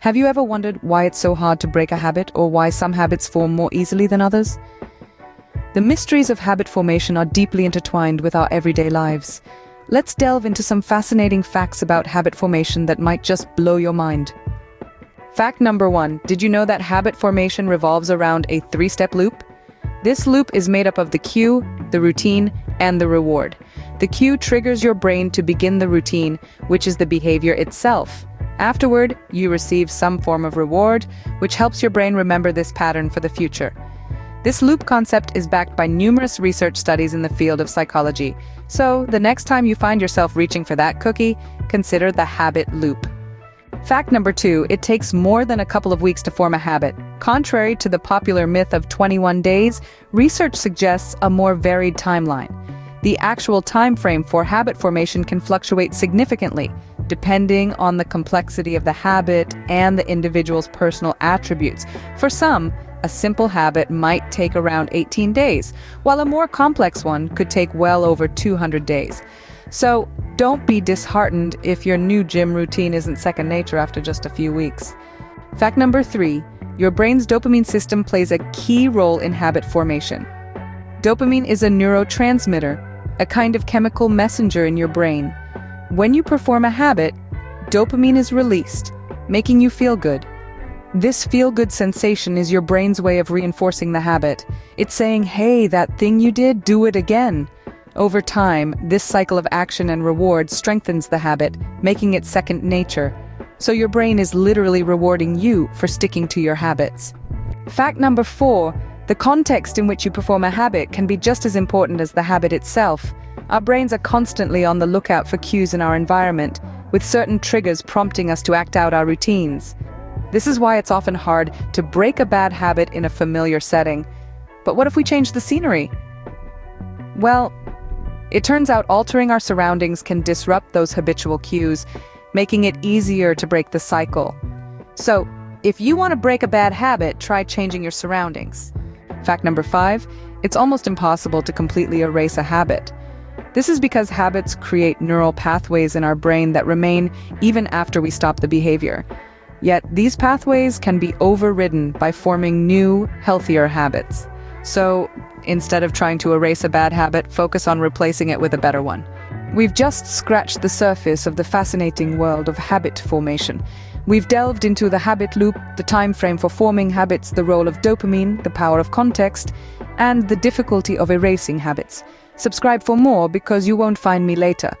Have you ever wondered why it's so hard to break a habit or why some habits form more easily than others? The mysteries of habit formation are deeply intertwined with our everyday lives. Let's delve into some fascinating facts about habit formation that might just blow your mind. Fact number 1. Did you know that habit formation revolves around a 3-step loop? This loop is made up of the cue, the routine, and the reward. The cue triggers your brain to begin the routine, which is the behavior itself. Afterward, you receive some form of reward, which helps your brain remember this pattern for the future. This loop concept is backed by numerous research studies in the field of psychology. So, the next time you find yourself reaching for that cookie, consider the habit loop. Fact number 2, it takes more than a couple of weeks to form a habit. Contrary to the popular myth of 21 days, research suggests a more varied timeline. The actual time frame for habit formation can fluctuate significantly, depending on the complexity of the habit and the individual's personal attributes. For some, a simple habit might take around 18 days, while a more complex one could take well over 200 days. So, don't be disheartened if your new gym routine isn't second nature after just a few weeks. Fact number 3, your brain's dopamine system plays a key role in habit formation. Dopamine is a neurotransmitter, a kind of chemical messenger in your brain. When you perform a habit, dopamine is released, making you feel good. This feel-good sensation is your brain's way of reinforcing the habit. It's saying, hey, that thing you did, do it again. Over time, this cycle of action and reward strengthens the habit, making it second nature. So your brain is literally rewarding you for sticking to your habits. Fact number 4, the context in which you perform a habit can be just as important as the habit itself. Our brains are constantly on the lookout for cues in our environment, with certain triggers prompting us to act out our routines. This is why it's often hard to break a bad habit in a familiar setting. But what if we change the scenery? Well, it turns out altering our surroundings can disrupt those habitual cues, making it easier to break the cycle. So, if you want to break a bad habit, try changing your surroundings. Fact number 5, it's almost impossible to completely erase a habit. This is because habits create neural pathways in our brain that remain even after we stop the behavior. Yet, these pathways can be overridden by forming new, healthier habits. So, instead of trying to erase a bad habit, focus on replacing it with a better one. We've just scratched the surface of the fascinating world of habit formation. We've delved into the habit loop, the time frame for forming habits, the role of dopamine, the power of context, and the difficulty of erasing habits. Subscribe for more because you won't find me later.